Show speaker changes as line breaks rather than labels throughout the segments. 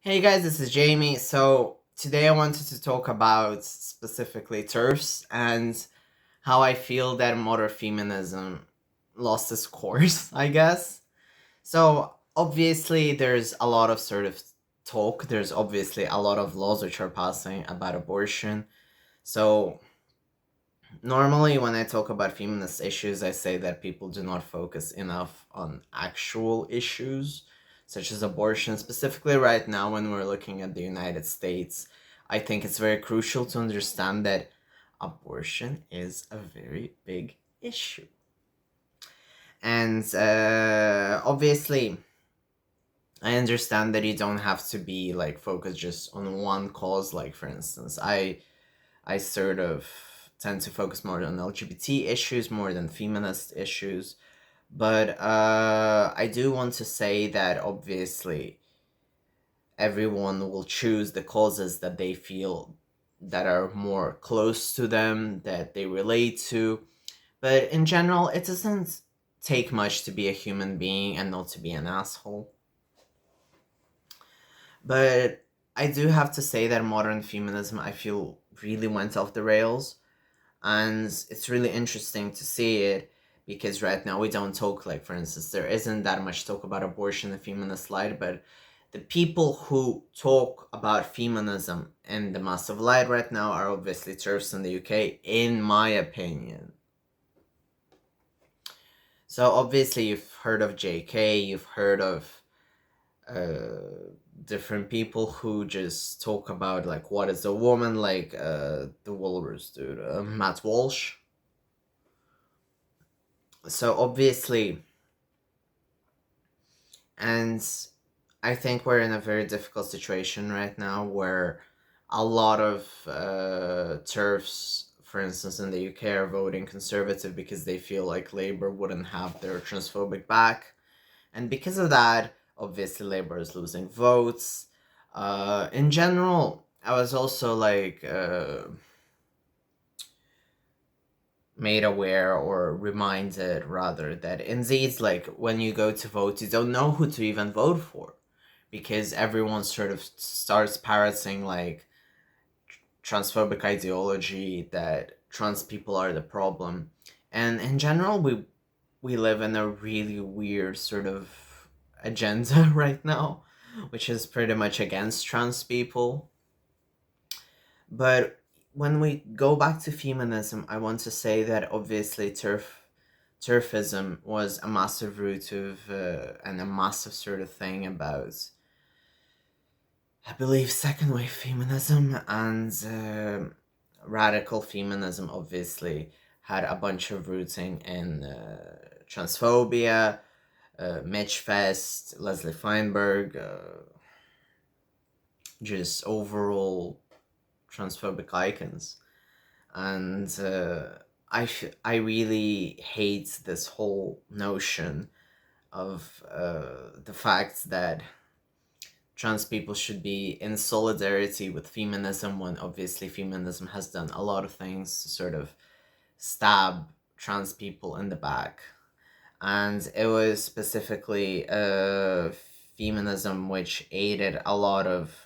Hey guys, this is Jamie. So today I wanted to talk about specifically TERFs and how I feel that modern feminism lost its course, I guess. So obviously there's a lot of sort of talk, there's obviously a lot of laws which are passing about abortion. So normally when I talk about feminist issues, I say that people do not focus enough on actual issues such as abortion. Specifically right now when we're looking at the United States, I think it's very crucial to understand that abortion is a very big issue. And obviously I understand that you don't have to be like focused just on one cause. Like for instance, I sort of tend to focus more on LGBT issues more than feminist issues. But I do want to say that obviously everyone will choose the causes that they feel that are more close to them, that they relate to. But in general, it doesn't take much to be a human being and not to be an asshole. But I do have to say that modern feminism, I feel, really went off the rails. And it's really interesting to see it because right now we don't talk, like, for instance, there isn't that much talk about abortion in the feminist light, but the people who talk about feminism in the massive light right now are obviously TERFs in the UK, in my opinion. So obviously you've heard of JK, you've heard of different people who just talk about like what is a woman, like the Walrus dude, Matt Walsh. So obviously, and I think we're in a very difficult situation right now where a lot of TERFs, for instance, in the UK, are voting Conservative because they feel like Labour wouldn't have their transphobic back. And because of that, obviously, Labour is losing votes. In general, I was also like made aware or reminded rather that indeed, like when you go to vote, you don't know who to even vote for because everyone sort of starts parroting like transphobic ideology that trans people are the problem. And in general, we live in a really weird sort of agenda right now, which is pretty much against trans people. But when we go back to feminism, I want to say that obviously turfism was a massive root of and a massive sort of thing about, I believe, second wave feminism and radical feminism. Obviously, had a bunch of rooting in transphobia, Mitch Fest, Leslie Feinberg, just overall transphobic icons. And I really hate this whole notion of the fact that trans people should be in solidarity with feminism when obviously feminism has done a lot of things to sort of stab trans people in the back. And it was specifically feminism which aided a lot of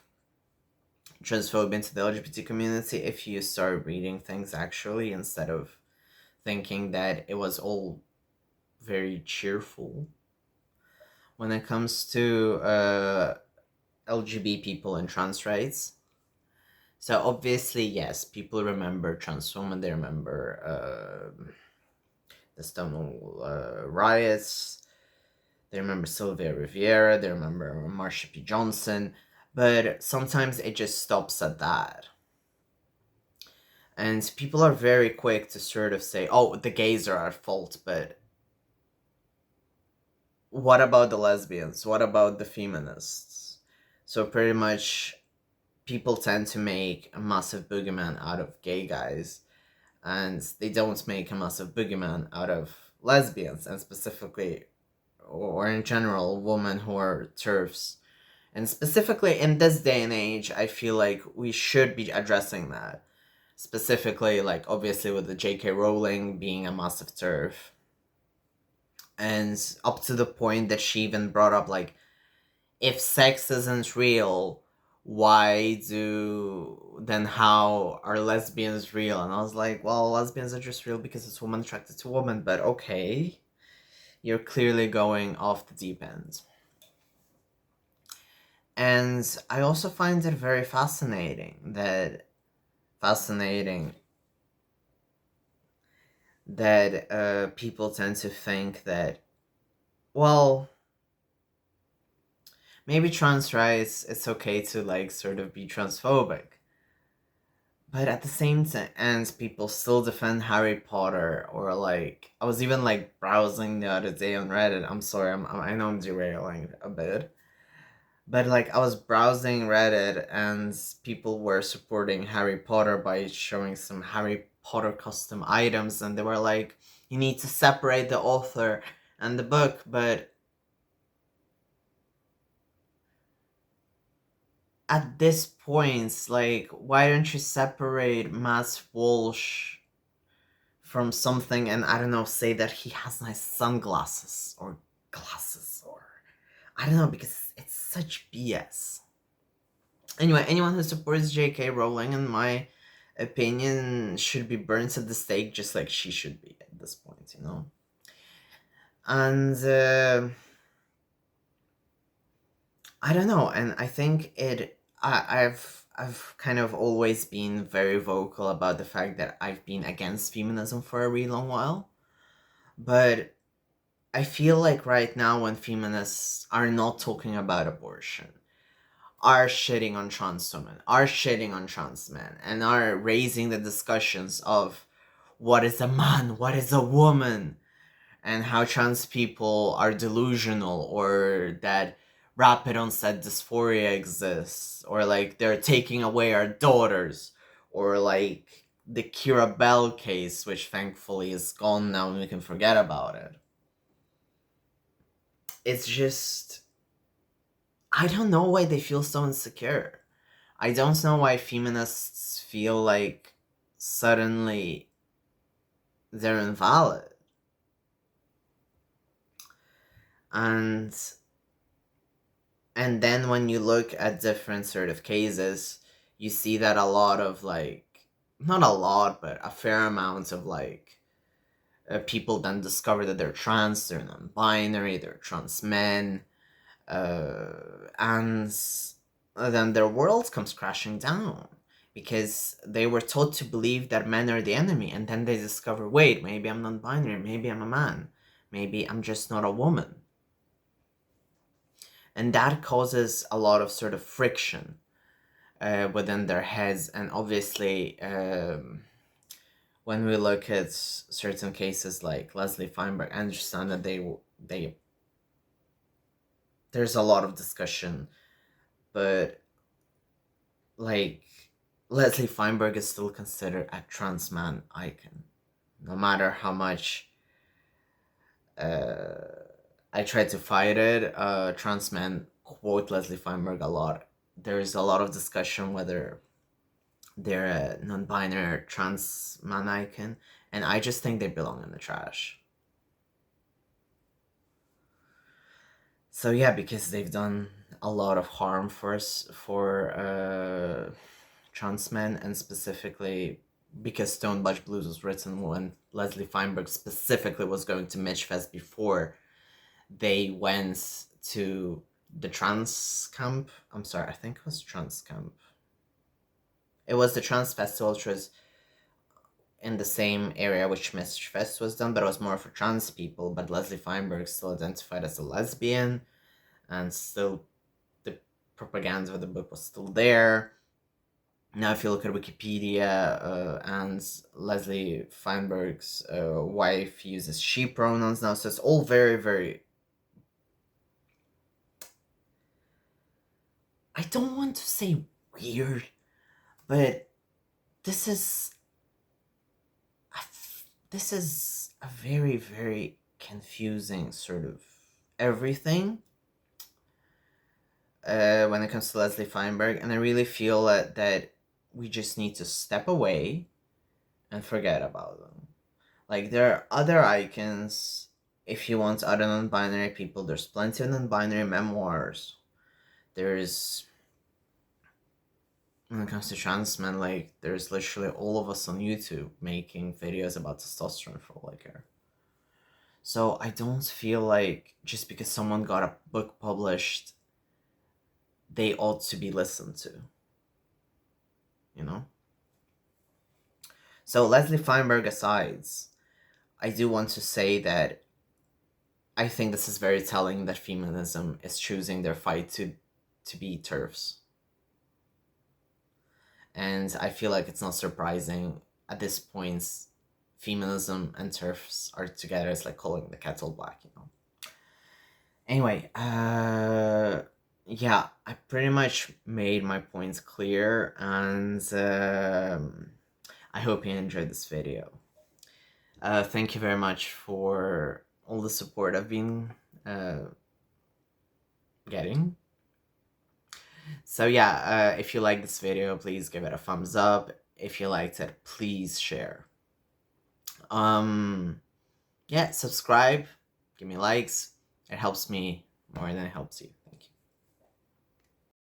transphobia into the LGBT community if you start reading things actually instead of thinking that it was all very cheerful. When it comes to LGBT people and trans rights, so obviously, yes, people remember trans women, they remember the Stonewall riots, they remember Sylvia Riviera, they remember Marsha P. Johnson, but sometimes it just stops at that. And people are very quick to sort of say, oh, the gays are at fault, but what about the lesbians? What about the feminists? So pretty much people tend to make a massive boogeyman out of gay guys, and they don't make a massive boogeyman out of lesbians, and specifically, or in general, women who are TERFs. And specifically in this day and age, I feel like we should be addressing that. Specifically, like, obviously, with the J.K. Rowling being a massive TERF. And up to the point that she even brought up, like, if sex isn't real, how are lesbians real? And I was like, well, lesbians are just real because it's woman attracted to woman, but okay, you're clearly going off the deep end. And I also find it very fascinating that people tend to think that, well, maybe trans rights, it's okay to like sort of be transphobic. But at the same time, and people still defend Harry Potter, or like I was even like browsing the other day on Reddit. I'm sorry, I know I'm derailing a bit, but like I was browsing Reddit and people were supporting Harry Potter by showing some Harry Potter custom items, and they were like, you need to separate the author and the book, but at this point, like, why don't you separate Matt Walsh from something and, I don't know, say that he has nice sunglasses or glasses, or I don't know, because it's such BS. Anyway, anyone who supports J.K. Rowling, in my opinion, should be burnt at the stake, just like she should be at this point, you know? And I don't know, and I think I've kind of always been very vocal about the fact that I've been against feminism for a really long while. But I feel like right now, when feminists are not talking about abortion, are shitting on trans women, are shitting on trans men, and are raising the discussions of what is a man, what is a woman, and how trans people are delusional, or that rapid onset dysphoria exists, or like they're taking away our daughters, or like the Kira Bell case, which thankfully is gone now and we can forget about it. It's just, I don't know why they feel so insecure. I don't know why feminists feel like suddenly they're invalid. And then when you look at different sort of cases, you see that a lot of like, not a lot, but a fair amount of like people then discover that they're trans, they're non-binary, they're trans men, and then their world comes crashing down because they were taught to believe that men are the enemy, and then they discover, wait, maybe I'm non-binary, maybe I'm a man, maybe I'm just not a woman. And that causes a lot of sort of friction within their heads. And obviously, when we look at certain cases like Leslie Feinberg, I understand that they there's a lot of discussion, but like Leslie Feinberg is still considered a trans man icon, no matter how much I try to fight it. Trans men quote Leslie Feinberg a lot. There's a lot of discussion whether they're a non-binary trans man icon, and I just think they belong in the trash. So yeah, because they've done a lot of harm for trans men, and specifically because Stone Butch Blues was written when Leslie Feinberg specifically was going to Mitch Fest before they went to the trans camp. I'm sorry, I think it was trans camp. It was the trans festival, which was in the same area which Mitch Fest was done, but it was more for trans people. But Leslie Feinberg still identified as a lesbian, and still the propaganda of the book was still there. Now, if you look at Wikipedia, and Leslie Feinberg's wife uses she pronouns now, so it's all very, very. I don't want to say weird, but this is a very, very confusing sort of everything when it comes to Leslie Feinberg, and I really feel that we just need to step away and forget about them. Like, there are other icons. If you want other non-binary people, there's plenty of non-binary memoirs. There's when it comes to trans men, like, there's literally all of us on YouTube making videos about testosterone for all I care. So I don't feel like just because someone got a book published, they ought to be listened to, you know? So Leslie Feinberg aside, I do want to say that I think this is very telling that feminism is choosing their fight to be TERFs. And I feel like it's not surprising at this point. Feminism and TERFs are together. It's like calling the kettle black, you know. Anyway, yeah, I pretty much made my points clear, and I hope you enjoyed this video. Thank you very much for all the support I've been getting. So yeah, if you like this video, please give it a thumbs up. If you liked it, please share. Yeah, subscribe, give me likes. It helps me more than it helps you.